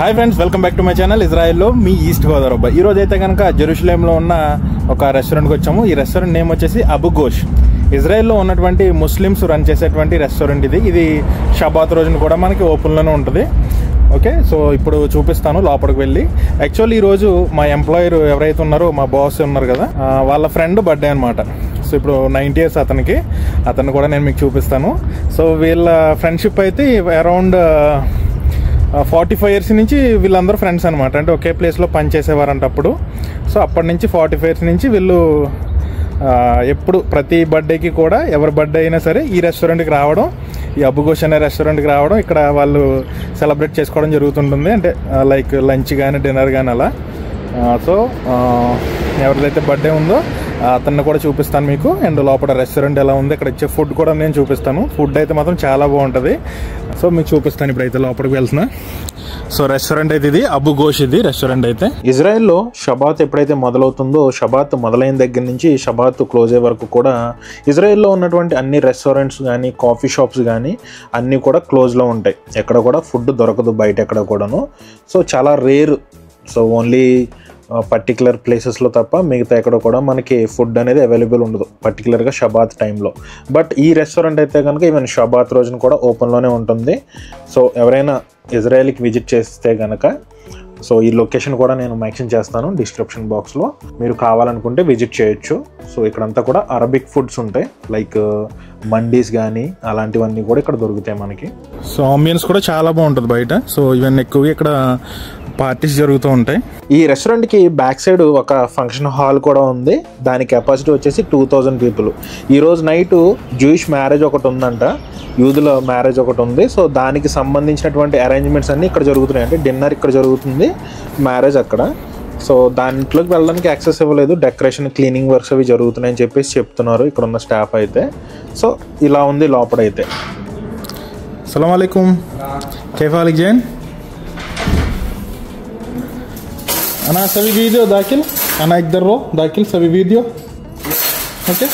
Hi friends, welcome back to my channel ఇజ్రాయెల్లో మీ east Godavari అబ్బాయి. ఈ రోజు అయితే కనుక జెరూసలేంలో ఉన్న ఒక రెస్టారెంట్కి వచ్చాము. ఈ రెస్టారెంట్ నేమ్ వచ్చేసి అబు గోష్. ఇజ్రాయెల్లో ఉన్నటువంటి ముస్లిమ్స్ రన్ చేసేటువంటి రెస్టారెంట్ ఇది షబాత్ రోజున కూడా మనకి ఓపెన్లోనే ఉంటుంది. ఓకే, సో ఇప్పుడు చూపిస్తాను లోపలికి వెళ్ళి. యాక్చువల్లీ ఈరోజు మా ఎంప్లాయర్ ఎవరైతే ఉన్నారో, మా బాస్ ఉన్నారు కదా, వాళ్ళ ఫ్రెండ్ బర్త్డే అనమాట. సో ఇప్పుడు 90 years అతను కూడా నేను మీకు చూపిస్తాను. సో వీళ్ళ ఫ్రెండ్షిప్ అయితే అరౌండ్ 45 years నుంచి వీళ్ళందరూ ఫ్రెండ్స్ అనమాట. అంటే ఒకే ప్లేస్లో పనిచేసేవారంట అప్పుడు. సో అప్పటి నుంచి 45 years నుంచి వీళ్ళు ఎప్పుడు ప్రతి బర్త్డేకి కూడా ఎవరి బర్త్డే అయినా సరే ఈ రెస్టారెంట్కి రావడం, ఈ అబు గోష్ అనే రెస్టారెంట్కి రావడం, ఇక్కడ వాళ్ళు సెలబ్రేట్ చేసుకోవడం జరుగుతుంటుంది. అంటే లైక్ లంచ్ కానీ డిన్నర్ కానీ అలా. సో ఎవరిదైతే బర్త్డే ఉందో అతన్ని కూడా చూపిస్తాను మీకు. అండ్ లోపల రెస్టారెంట్ ఎలా ఉంది, ఇక్కడ ఇచ్చే ఫుడ్ కూడా నేను చూపిస్తాను. ఫుడ్ అయితే మాత్రం చాలా బాగుంటుంది. సో మీకు చూపిస్తాను. ఇప్పుడైతే లోపలికి వెళ్తున్నా. సో రెస్టారెంట్ అయితే ఇది అబు గోష్. ఇది రెస్టారెంట్ అయితే ఇజ్రాయెల్లో షబాత్ ఎప్పుడైతే మొదలవుతుందో, షబాత్ మొదలైన దగ్గర నుంచి షబాత్ క్లోజ్ అయ్యే వరకు కూడా ఇజ్రాయెల్లో ఉన్నటువంటి అన్ని రెస్టారెంట్స్ కానీ కాఫీ షాప్స్ కానీ అన్నీ కూడా క్లోజ్లో ఉంటాయి. ఎక్కడ కూడా ఫుడ్ దొరకదు బయట ఎక్కడ కూడాను. సో చాలా రేర్. సో ఓన్లీ పర్టికులర్ ప్లేసెస్లో తప్ప మిగతా ఎక్కడ కూడా మనకి ఫుడ్ అనేది అవైలబుల్ ఉండదు, పర్టికులర్గా షబాత్ టైంలో. బట్ ఈ రెస్టారెంట్ అయితే కనుక ఈవెన్ షబాత్ రోజున కూడా ఓపెన్లోనే ఉంటుంది. సో ఎవరైనా ఇజ్రాయెల్కి విజిట్ చేస్తే కనుక, సో ఈ లొకేషన్ కూడా నేను మెన్షన్ చేస్తాను డిస్క్రిప్షన్ బాక్స్లో, మీరు కావాలనుకుంటే విజిట్ చేయొచ్చు. సో ఇక్కడంతా కూడా అరబిక్ ఫుడ్స్ ఉంటాయి, లైక్ మండీస్ కానీ అలాంటివన్నీ కూడా ఇక్కడ దొరుకుతాయి మనకి. సో ఆంబియన్స్ కూడా చాలా బాగుంటుంది బయట. సో ఇవన్నీ ఎక్కువగా ఇక్కడ పార్టీస్ జరుగుతూ ఉంటాయి. ఈ రెస్టారెంట్కి బ్యాక్ సైడ్ ఒక ఫంక్షన్ హాల్ కూడా ఉంది. దాని కెపాసిటీ వచ్చేసి 2000 people. ఈరోజు నైట్ జూయిష్ మ్యారేజ్ ఒకటి ఉందంట, యూదుల మ్యారేజ్ ఒకటి ఉంది. సో దానికి సంబంధించినటువంటి అరేంజ్మెంట్స్ అన్నీ ఇక్కడ జరుగుతున్నాయి. అంటే డిన్నర్ ఇక్కడ జరుగుతుంది, మ్యారేజ్ అక్కడ. సో దాంట్లోకి వెళ్ళడానికి యాక్సెస్ ఇవ్వలేదు, డెకరేషన్ క్లీనింగ్ వర్క్స్ అవి జరుగుతున్నాయని చెప్పేసి చెప్తున్నారు ఇక్కడ ఉన్న స్టాఫ్ అయితే. సో ఇలా ఉంది లోపలైతే. అస్సలాము అలైకుం, కైఫ్ హాలిక్ జైన్ అనా సవి వీడియో దాఖిల్ అనా ఇద్దరు రో దాఖిల్ సవి video. Okay,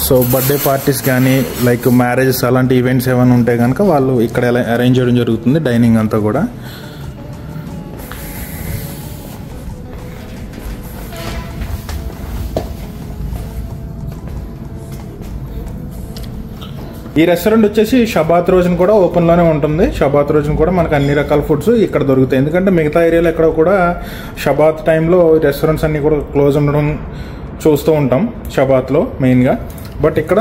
so birthday parties కానీ లైక్ మ్యారేజెస్ అలాంటి ఈవెంట్స్ ఏమైనా ఉంటే కనుక వాళ్ళు ఇక్కడ అరేంజ్ చేయడం జరుగుతుంది, డైనింగ్ అంతా కూడా. ఈ రెస్టారెంట్ వచ్చేసి షబాత్ రోజున కూడా ఓపెన్లోనే ఉంటుంది. షబాత్ రోజున కూడా మనకు అన్ని రకాల ఫుడ్స్ ఇక్కడ దొరుకుతాయి. ఎందుకంటే మిగతా ఏరియాలో ఎక్కడ కూడా షబాత్ టైంలో రెస్టారెంట్స్ అన్నీ కూడా క్లోజ్ ఉండడం చూస్తూ ఉంటాం షబాత్లో మెయిన్గా. బట్ ఇక్కడ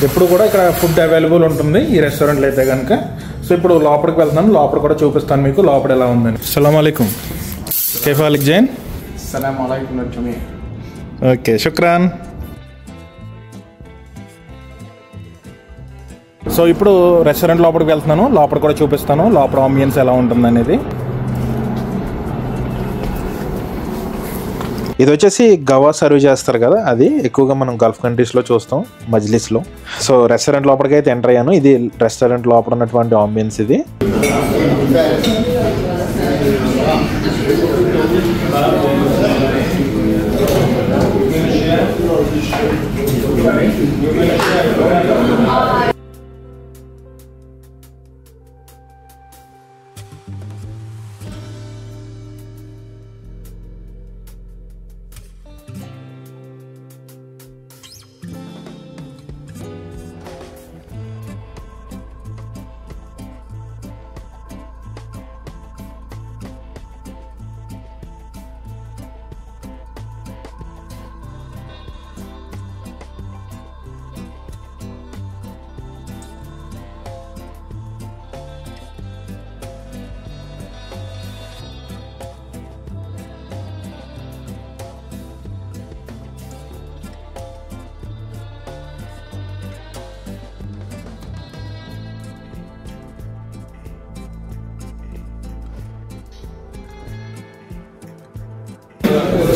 ఎప్పుడు కూడా ఇక్కడ ఫుడ్ అవైలబుల్ ఉంటుంది ఈ రెస్టారెంట్లో అయితే కనుక. సో ఇప్పుడు లోపలికి వెళ్తున్నాను, లోపల కూడా చూపిస్తాను మీకు లోపల ఎలా ఉందని. అస్సలాము అలైకుం, కైఫ్ హాలిక్ జైన్. అస్సలాము అలైకుం. ఓకే, శుక్రాన్. సో ఇప్పుడు రెస్టారెంట్ లోపలికి వెళ్తున్నాను, లోపల కూడా చూపిస్తాను లోపల ఆంబియన్స్ ఎలా ఉంటుంది అనేది. ఇది వచ్చేసి గవా సర్వ్ చేస్తారు కదా, అది ఎక్కువగా మనం గల్ఫ్ కంట్రీస్లో చూస్తాం, మజ్లిస్లో. సో రెస్టారెంట్ లోపలికి అయితే ఎంటర్ అయ్యాను. ఇది రెస్టారెంట్ లోపల ఉన్నటువంటి ఆంబియన్స్ ఇది.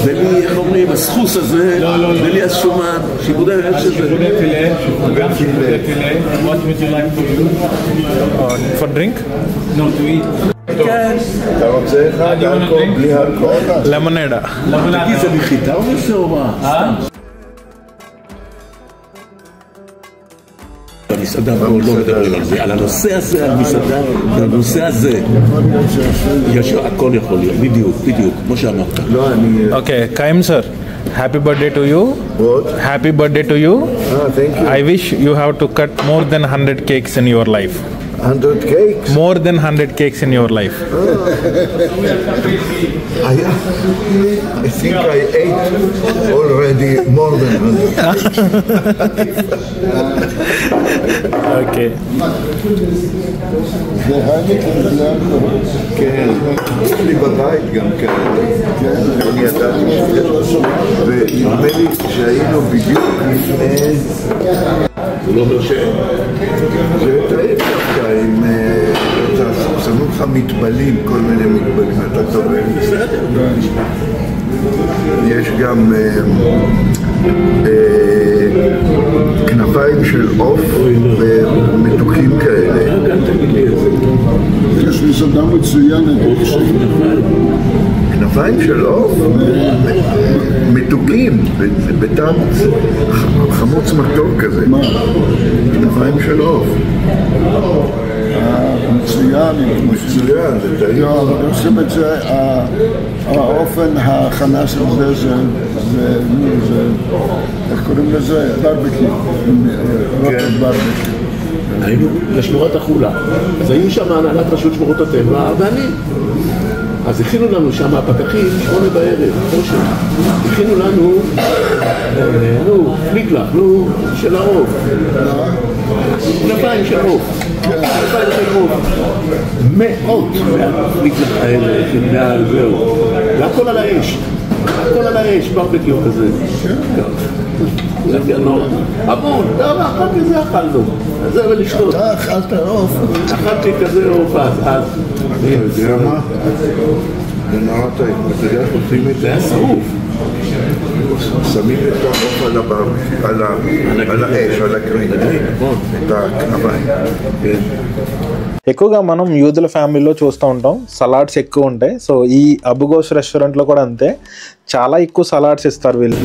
ולי, איך אומרים, הסחוס הזה, ולי השומן, שיבודי האש הזה. גם שיבודי פילה. What would you like to do? For drink? No, to eat. כן. אתה רוצה אחד אלכוהול בלי אלכוהול? למונדה. תגיד, זה מחיטה או זה או מה? סתם. מסעדה פה לא מדברים על זה, על הנושא הזה, על מסעדה, על הנושא הזה, הכל יכול להיות, בדיוק, כמו שאמרת. לא, אני... Okay, Kaim sir, happy birthday to you. What? Happy birthday to you. Thank you. I wish you have to cut more than 100 cakes in your life. 100 cakes? More than 100 cakes in your life. I think I ate already more than 100. Okay. כן, יש לי בבית גם כאלה. אני ידעתי ונדמה לי שהיינו בדיוק לפני... זה לא אומר ש... זה יותר דווקא עם... שמו לך מטבלים, כל מיני מטבלים, אתה טובל. יש גם כנפיים של עוף ומתוקים כאלה. יש מסעדה מצוינת. כנפיים של עוף? מתוקים, בטעם חמוץ מתוק כזה. מה? כנפיים של עוף. מצוין. מצוין, זה טעים. לא, אבל עושים את זה, האופן ההכנה של זה, איך קוראים לזה? ברבקיו. רוטב ברבקיו. היינו לשמורת החולה, אז היינו שם הנהלת רשות שמורות הטבע ואני. אז הכינו לנו שם הפקחים 8 בערב, חושך. הכינו לנו, פליק-לק, של הרוב. כנפיים של רוב. כנפיים של רוב. מאות מהפליק-לק האלה, זהו. והכל על האש. הכל על האש, ברבקיו כזה. המון, הכל כזה אכלנו. זה ולשתות. אתה אכלת עוף? אכלתי כזה עוף אז. אתה יודע מה? זה נורא טעים. אתה יודע איך עושים את זה? זה היה שרוף. שמים את העוף על האש, על הגריל. את הכנפיים. ఎక్కువగా మనం యూదుల ఫ్యామిలీలో చూస్తూ ఉంటాం, salads ఎక్కువ ఉంటాయి. So ఈ అబుగోష్ రెస్టారెంట్లో కూడా అంతే, చాలా ఎక్కువ సలాడ్స్ ఇస్తారు వీళ్ళు.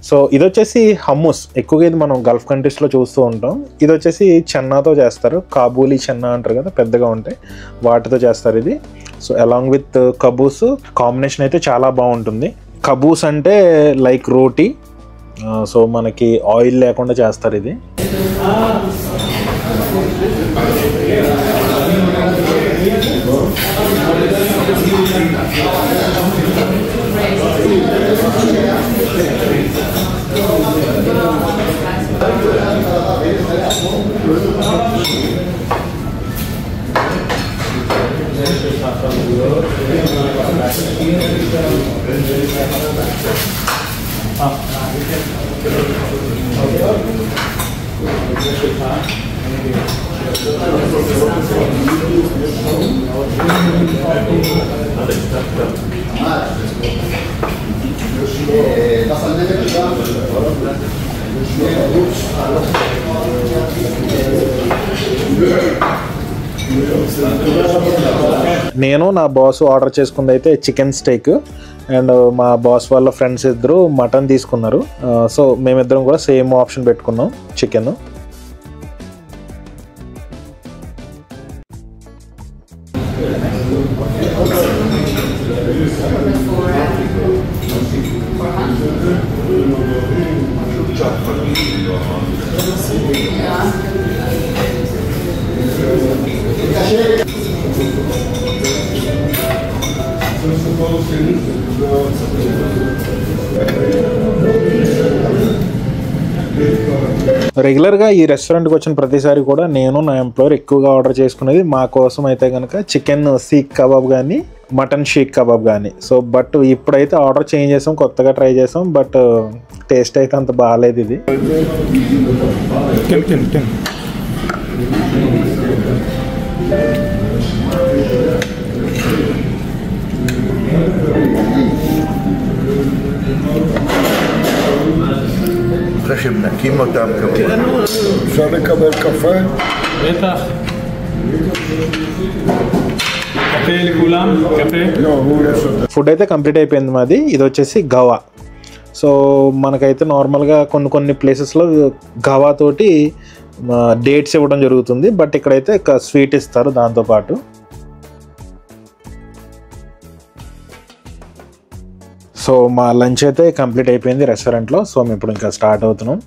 సో ఇది వచ్చేసి హమ్మూస్, ఎక్కువగా ఇది మనం గల్ఫ్ కంట్రీస్లో చూస్తూ ఉంటాం. ఇది వచ్చేసి చెన్నాతో చేస్తారు, కాబూలీ చెన్నా అంటారు కదా, పెద్దగా ఉంటాయి, వాటితో చేస్తారు ఇది. So along with Qaboos combination అయితే చాలా బాగుంటుంది. కబూస్ అంటే లైక్ రోటీ, సో మనకి ఆయిల్ లేకుండా చేస్తారు ఇది. నేను నా బాస్ ఆర్డర్ చేసుకుంది అయితే చికెన్ స్టేక్, అండ్ మా బాస్ వాళ్ళ ఫ్రెండ్స్ ఇద్దరు మటన్ తీసుకున్నారు. సో మేమిద్దరం కూడా సేమ్ ఆప్షన్ పెట్టుకున్నాం, చికెన్. రెగ్యులర్గా ఈ రెస్టారెంట్కి వచ్చిన ప్రతిసారి కూడా నేను నా ఎంప్లాయర్ ఎక్కువగా ఆర్డర్ చేసుకునేది మా కోసం అయితే కనుక చికెన్ సీక్ కబాబ్ కానీ మటన్ షీక్ కబాబ్ కానీ. సో బట్ ఇప్పుడైతే ఆర్డర్ చేంజ్ చేసాం, కొత్తగా ట్రై చేసాం, బట్ టేస్ట్ అయితే అంత బాగాలేదు ఇది. אחרי שמנקים אותם כמובן. אפשר לקבל קפה? בטח. קפה לכולם? קפה? לא, הוא לא שותה. ఫుడ్ అయితే కంప్లీట్ అయిపోయింది మాది. ఇది వచ్చేసి గవా. సో మనకైతే నార్మల్గా కొన్ని ప్లేసెస్లో గవా తోటి డేట్స్ ఇవ్వడం జరుగుతుంది, బట్ ఇక్కడైతే స్వీట్ ఇస్తారు దాంతోపాటు. సో మా లంచ్ అయితే కంప్లీట్ అయిపోయింది రెస్టారెంట్లో. సో మేము ఇప్పుడు ఇంకా స్టార్ట్ అవుతున్నాం.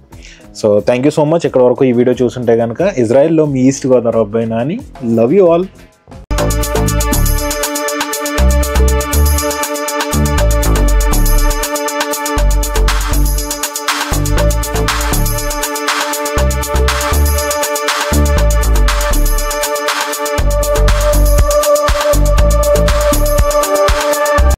So thank you so much ఇక్కడ వరకు ఈ వీడియో చూసుంటే కనుక. ఇజ్రాయెల్లో మీ ఈస్ట్ గోదావరి అబ్బాయి నాని. Love you all.